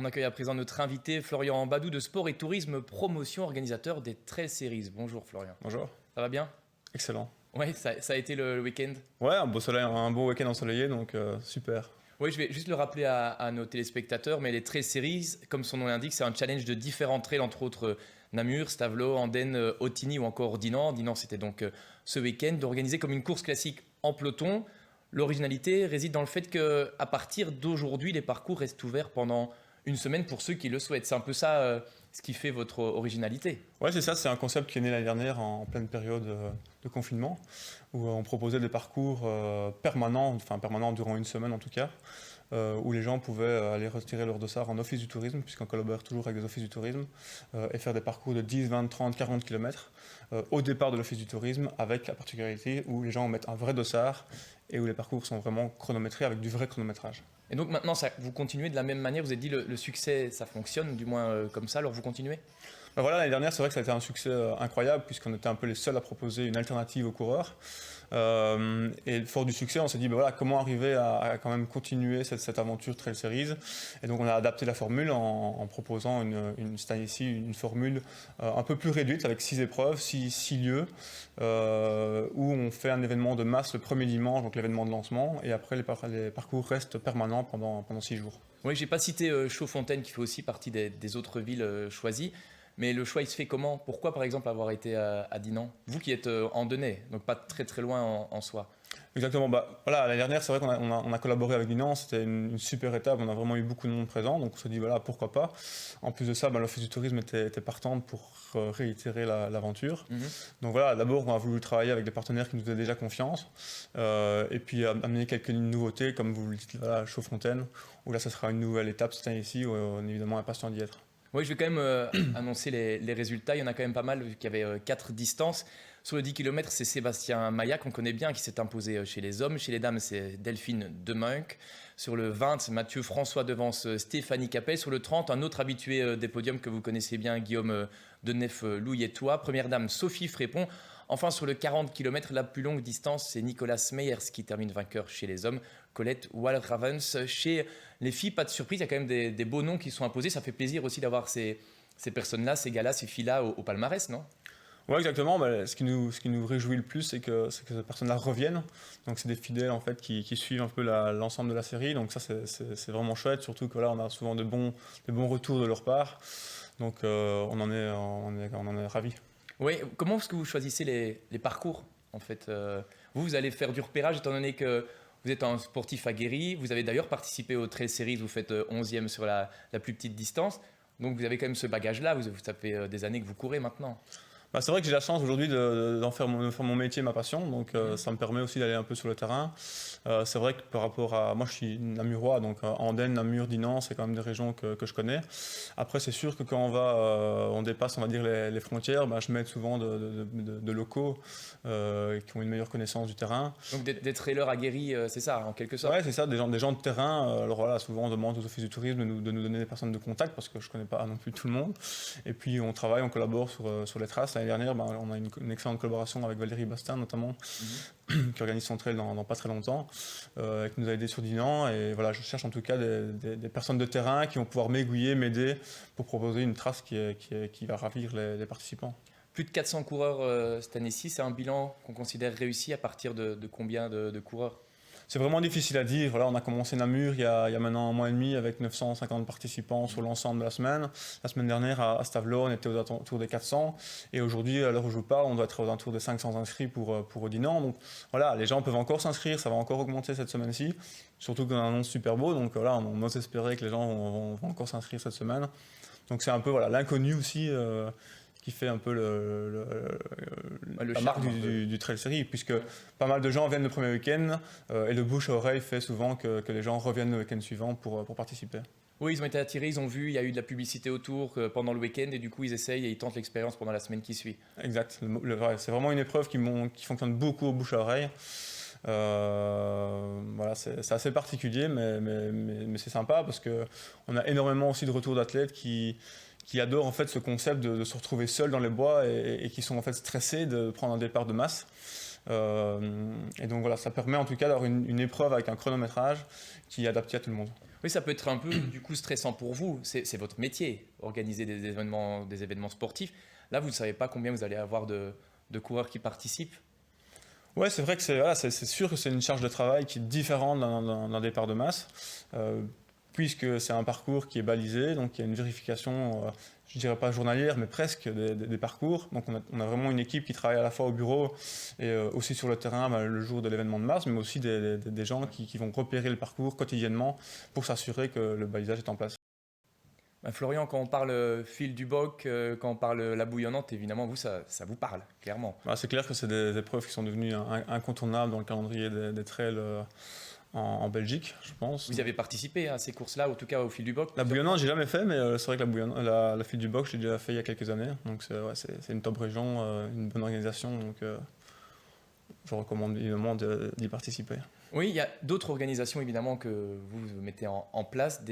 On accueille à présent notre invité Florian Badou de Sport et Tourisme Promotion, organisateur des Trail Series. Bonjour Florian. Bonjour. Ça va bien? Excellent. Oui, ça a été le week-end. Ouais, un beau soleil, un beau week-end ensoleillé, donc super. Oui, je vais juste le rappeler à nos téléspectateurs, mais les Trail Series, comme son nom l'indique, c'est un challenge de différents trails, entre autres Namur, Stavelot, Andenne, Otigny ou encore Dinan. Dinan, c'était donc ce week-end, d'organiser comme une course classique en peloton. L'originalité réside dans le fait qu'à partir d'aujourd'hui, les parcours restent ouverts pendant une semaine pour ceux qui le souhaitent. C'est un peu ça ce qui fait votre originalité. Ouais, c'est ça, c'est un concept qui est né l'année dernière en pleine période de confinement, où on proposait des parcours permanents durant une semaine en tout cas, où les gens pouvaient aller retirer leur dossard en office du tourisme, puisqu'on collabore toujours avec des offices du tourisme, et faire des parcours de 10, 20, 30, 40 km au départ de l'office du tourisme, avec la particularité où les gens mettent un vrai dossard et où les parcours sont vraiment chronométrés avec du vrai chronométrage. Et donc maintenant, vous continuez de la même manière. Vous avez dit le succès, ça fonctionne, du moins comme ça, alors vous continuez? Ben voilà, l'année dernière, c'est vrai que ça a été un succès incroyable, puisqu'on était un peu les seuls à proposer une alternative aux coureurs. Et fort du succès, on s'est dit, ben voilà, comment arriver à quand même continuer cette aventure Trail Series. Et donc on a adapté la formule en proposant cette année-ci une formule un peu plus réduite, avec 6 épreuves, 6 lieux, où on fait un événement de masse le premier dimanche, donc l'événement de lancement, et après les parcours restent permanents pendant 6 jours. Oui, j'ai pas cité Chaudfontaine, qui fait aussi partie des autres villes choisies. Mais le choix, il se fait comment? Pourquoi, par exemple, avoir été à Dinan? Vous qui êtes andennais, donc pas très très loin en soi. Exactement. Bah, voilà, l'année dernière, c'est vrai qu'on a collaboré avec Dinan, c'était une super étape, on a vraiment eu beaucoup de monde présent, donc on s'est dit, voilà, pourquoi pas. En plus de ça, l'Office du tourisme était partante pour réitérer l'aventure. Donc voilà, d'abord, on a voulu travailler avec des partenaires qui nous faisaient déjà confiance, et puis amener quelques nouveautés, comme vous le dites, voilà, Chaudfontaine, où là, ça sera une nouvelle étape cette année-ci, où on est évidemment impatient d'y être. Oui, je vais quand même annoncer les résultats. Il y en a quand même pas mal, vu qu'il y avait 4 distances. Sur le 10 km, c'est Sébastien Maillat, qu'on connaît bien, qui s'est imposé chez les hommes. Chez les dames, c'est Delphine Demunck. Sur le 20, Mathieu François devance Stéphanie Capet. Sur le 30, un autre habitué des podiums que vous connaissez bien, Guillaume Denef-Louilletois. Première dame, Sophie Frépon. Enfin, sur le 40 km, la plus longue distance, c'est Nicolas Meyers qui termine vainqueur chez les hommes. Colette Walravens chez les filles. Pas de surprise, il y a quand même des beaux noms qui sont imposés. Ça fait plaisir aussi d'avoir ces personnes-là, ces gars-là, ces filles-là au palmarès, non? Oui, exactement. Ce qui nous réjouit le plus, c'est que ces personnes-là reviennent. Donc, c'est des fidèles en fait qui suivent un peu l'ensemble de la série. Donc, ça, c'est vraiment chouette. Surtout que là, on a souvent de bons retours de leur part. Donc, on en est ravis. Oui, comment est-ce que vous choisissez les parcours en fait vous allez faire du repérage étant donné que vous êtes un sportif aguerri. Vous avez d'ailleurs participé aux Trail Series, vous faites 11e sur la plus petite distance. Donc, vous avez quand même ce bagage-là. Ça fait des années que vous courez maintenant. C'est vrai que j'ai la chance aujourd'hui de faire mon métier, ma passion, donc ça me permet aussi d'aller un peu sur le terrain. C'est vrai que par rapport à... Moi je suis namurois, donc Andenne, Namur, Dinan, c'est quand même des régions que je connais. Après c'est sûr que quand on dépasse on va dire les frontières, je m'aide souvent de locaux qui ont une meilleure connaissance du terrain. Donc des trailers aguerris, c'est ça en quelque sorte? Ouais, c'est ça, des gens de terrain. Alors voilà, souvent on demande aux offices du tourisme de nous donner des personnes de contact parce que je connais pas non plus tout le monde. Et puis on travaille, on collabore sur les traces. L'année dernière, on a une excellente collaboration avec Valérie Bastin notamment, qui organise son trail dans pas très longtemps, qui nous a aidé sur Dinan. Et voilà, je cherche en tout cas des personnes de terrain qui vont pouvoir m'aiguiller, m'aider pour proposer une trace qui va ravir les participants. Plus de 400 coureurs cette année-ci, c'est un bilan qu'on considère réussi à partir de combien de coureurs? C'est vraiment difficile à dire. Voilà, on a commencé Namur il y a maintenant un mois et demi avec 950 participants sur l'ensemble de la semaine. La semaine dernière à Stavelot, on était aux alentours des 400. Et aujourd'hui, à l'heure où je vous parle, on doit être aux alentours des 500 inscrits pour Dinan. Donc voilà, les gens peuvent encore s'inscrire, ça va encore augmenter cette semaine-ci. Surtout qu'on a un annonce super beau. Donc voilà, on ose espérer que les gens vont encore s'inscrire cette semaine. Donc c'est un peu l'inconnu aussi. Qui fait un peu la marque du Trail Series, puisque pas mal de gens viennent le premier week-end et le bouche à oreille fait souvent que les gens reviennent le week-end suivant pour participer. Oui, ils ont été attirés, ils ont vu, il y a eu de la publicité autour pendant le week-end et du coup ils essayent et ils tentent l'expérience pendant la semaine qui suit. Exact, c'est vraiment une épreuve qui fonctionne beaucoup au bouche à oreille. Voilà, c'est assez particulier, mais c'est sympa parce qu'on a énormément aussi de retours d'athlètes qui adorent en fait ce concept de se retrouver seul dans les bois et qui sont en fait stressés de prendre un départ de masse. Et donc voilà, ça permet en tout cas d'avoir une épreuve avec un chronométrage qui est adapté à tout le monde. Oui, ça peut être un peu du coup stressant pour vous. C'est votre métier, organiser des événements sportifs. Là, vous ne savez pas combien vous allez avoir de coureurs qui participent. Ouais, c'est vrai que c'est sûr que c'est une charge de travail qui est différente d'un départ de masse, puisque c'est un parcours qui est balisé, donc il y a une vérification, je dirais pas journalière, mais presque des parcours. Donc on a vraiment une équipe qui travaille à la fois au bureau et aussi sur le terrain le jour de l'événement de masse, mais aussi des gens qui vont repérer le parcours quotidiennement pour s'assurer que le balisage est en place. Florian, quand on parle fil du boc, quand on parle la bouillonnante, évidemment, vous, ça vous parle, clairement. C'est clair que c'est des épreuves qui sont devenues incontournables dans le calendrier des trails en Belgique, je pense. Vous y avez participé à ces courses-là, en tout cas au fil du boc? La bouillonnante, j'ai jamais fait, mais c'est vrai que la file du boc, j'ai déjà fait il y a quelques années. Donc c'est une top région, une bonne organisation. Donc je recommande évidemment d'y participer. Oui, il y a d'autres organisations évidemment que vous mettez en place,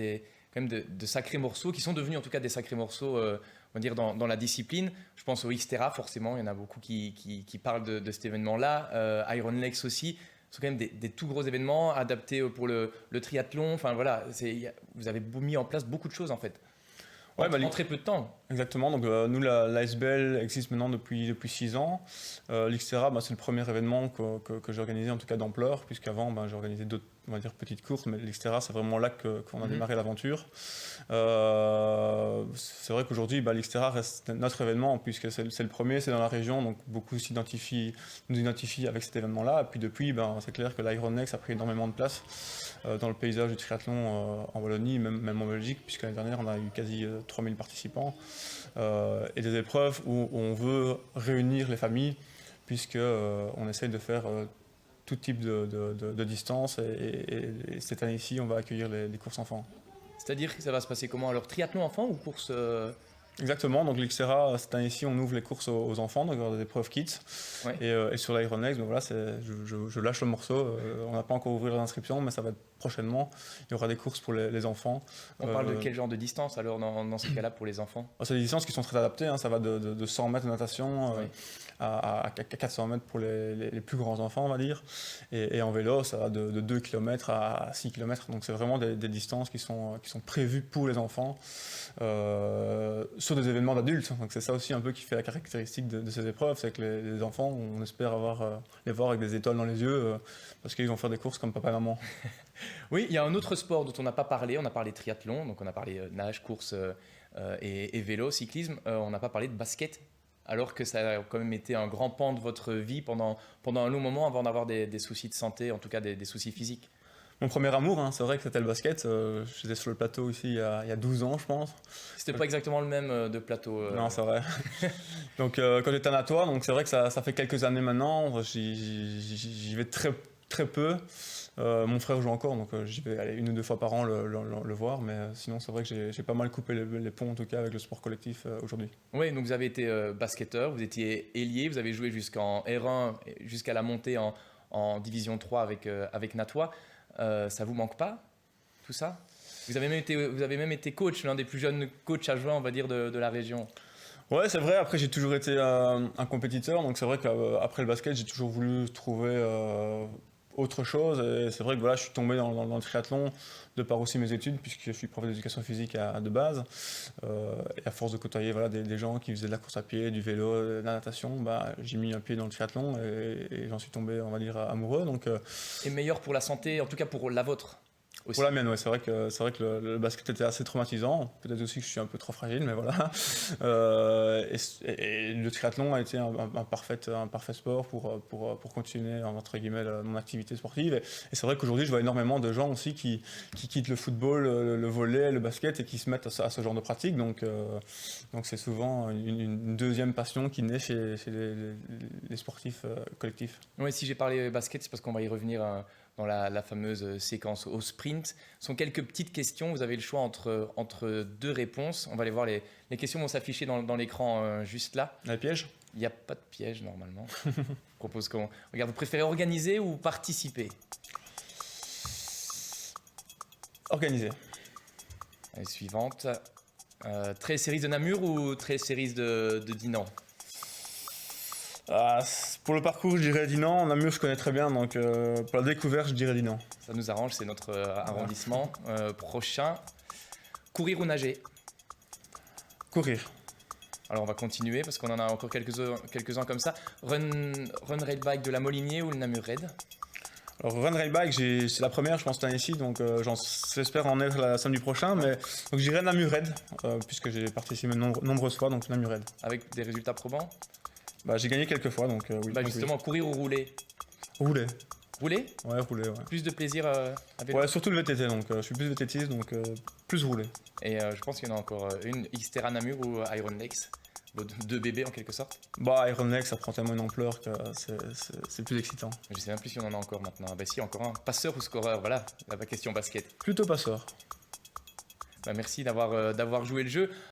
quand même de sacrés morceaux qui sont devenus en tout cas des sacrés morceaux, on va dire dans la discipline. Je pense au Xterra forcément, il y en a beaucoup qui parlent de cet événement-là. Iron Lakes aussi. Ce sont quand même des tout gros événements adaptés pour le triathlon. Enfin voilà, vous avez mis en place beaucoup de choses en fait. En très peu de temps. Exactement, donc nous l'ASBL existe maintenant depuis 6 ans. L'Xterra, c'est le premier événement que j'ai organisé en tout cas d'ampleur, puisqu'avant j'ai organisé d'autres, on va dire, petites courses, mais l'Xterra c'est vraiment là qu'on a démarré l'aventure. C'est vrai qu'aujourd'hui l'Xterra reste notre événement, puisque c'est le premier, c'est dans la région, donc beaucoup nous identifient avec cet événement-là. Et puis depuis, c'est clair que l'Iron Lakes a pris énormément de place dans le paysage du triathlon en Wallonie, même en Belgique, puisque l'année dernière on a eu quasi 3000 participants. Et des épreuves où on veut réunir les familles, puisqu'on essaye de faire tout type de distance. Et cette année-ci, on va accueillir les courses enfants. C'est-à-dire que ça va se passer comment? Alors, triathlon enfant ou course Exactement, donc l'Xterra, cette année-ci, on ouvre les courses aux enfants, donc il y aura des épreuves kids. Ouais. Et sur l'Iron Lakes, voilà, je lâche le morceau. On n'a pas encore ouvert l'inscription, mais ça va être prochainement. Il y aura des courses pour les enfants. On parle de quel genre de distance alors dans ces cas-là pour les enfants? C'est des distances qui sont très adaptées, ça va de 100 mètres de natation à 400 mètres pour les plus grands enfants, on va dire. Et en vélo, ça va de 2 km à 6 km. Donc c'est vraiment des distances qui sont prévues pour les enfants. Sur des événements d'adultes. Donc c'est ça aussi un peu qui fait la caractéristique de ces épreuves, c'est que les enfants, on espère les voir avec des étoiles dans les yeux parce qu'ils vont faire des courses comme papa et maman. Oui, il y a un autre sport dont on n'a pas parlé, on a parlé triathlon, donc on a parlé nage, course et vélo, cyclisme, on n'a pas parlé de basket, alors que ça a quand même été un grand pan de votre vie pendant un long moment avant d'avoir des soucis de santé, en tout cas des soucis physiques. Mon premier amour, c'est vrai que c'était le basket. J'étais sur le plateau ici il y a 12 ans, je pense. C'était pas exactement le même de plateau. Non, c'est vrai. Donc, quand j'étais à Natois, donc c'est vrai que ça fait quelques années maintenant. J'y vais très, très peu. Mon frère joue encore, donc j'y vais aller 1 ou 2 fois par an le voir. Mais sinon, c'est vrai que j'ai pas mal coupé les ponts, en tout cas, avec le sport collectif aujourd'hui. Oui, donc vous avez été basketteur, vous étiez ailier, vous avez joué jusqu'en R1, jusqu'à la montée en Division 3 avec Natois. Ça vous manque pas, tout ça? Vous avez même été coach, l'un des plus jeunes coachs à jouer, on va dire, de la région. Ouais, c'est vrai. Après, j'ai toujours été un compétiteur, donc c'est vrai qu'après le basket, j'ai toujours voulu trouver autre chose. Et c'est vrai que voilà, je suis tombé dans le triathlon de par aussi mes études, puisque je suis prof d'éducation physique de base. Et à force de côtoyer des gens qui faisaient de la course à pied, du vélo, de la natation, j'ai mis un pied dans le triathlon et j'en suis tombé, on va dire, amoureux. Donc, et meilleur pour la santé, en tout cas pour la vôtre aussi. Pour la mienne, ouais, c'est vrai que le basket était assez traumatisant. Peut-être aussi que je suis un peu trop fragile, mais voilà. Et le triathlon a été un parfait sport pour continuer, entre guillemets, mon activité sportive. Et c'est vrai qu'aujourd'hui, je vois énormément de gens aussi qui quittent le football, le volley, le basket et qui se mettent à ce genre de pratique. Donc c'est souvent une deuxième passion qui naît chez les sportifs collectifs. Oui, si j'ai parlé basket, c'est parce qu'on va y revenir dans la fameuse séquence au sprint. Ce sont quelques petites questions, vous avez le choix entre 2 réponses. On va aller voir, les questions vont s'afficher dans l'écran juste là. Il y a des pièges? Il n'y a pas de piège normalement. Je propose qu'on... Regarde, vous préférez organiser ou participer? Organiser. Allez, suivante. Trail Series de Namur ou Trail Series de Dinan? Pour le parcours, je dirais Dinan. Namur, je connais très bien, donc pour la découverte, je dirais Dinan. Ça nous arrange, c'est notre arrondissement. Prochain, courir ou nager? Courir. Alors on va continuer parce qu'on en a encore quelques-uns comme ça. Run Rail Bike de la Molinier ou le Namur Raid? Alors, Run Rail Bike, c'est la première, je pense, cette année-ci, donc j'espère en être la samedi prochain. Mais, donc je dirais Namur Raid, puisque j'ai participé nombreuses fois, donc Namur Raid. Avec des résultats probants? J'ai gagné quelques fois, donc oui. Bah justement, oui. courir ou rouler? Rouler. Rouler? Ouais, rouler, ouais. Plus de plaisir à vélo? Ouais, surtout le VTT, donc je suis plus VTTiste, donc plus rouler. Et je pense qu'il y en a encore une, Xterra Namur ou Iron Lakes, vos deux bébés en quelque sorte. Iron Lake, ça prend tellement une ampleur que c'est plus excitant. Je sais même plus si on en a encore maintenant. Bah si, encore un. Passeur ou scoreur, voilà la question basket. Plutôt passeur. Bah, merci d'avoir joué le jeu.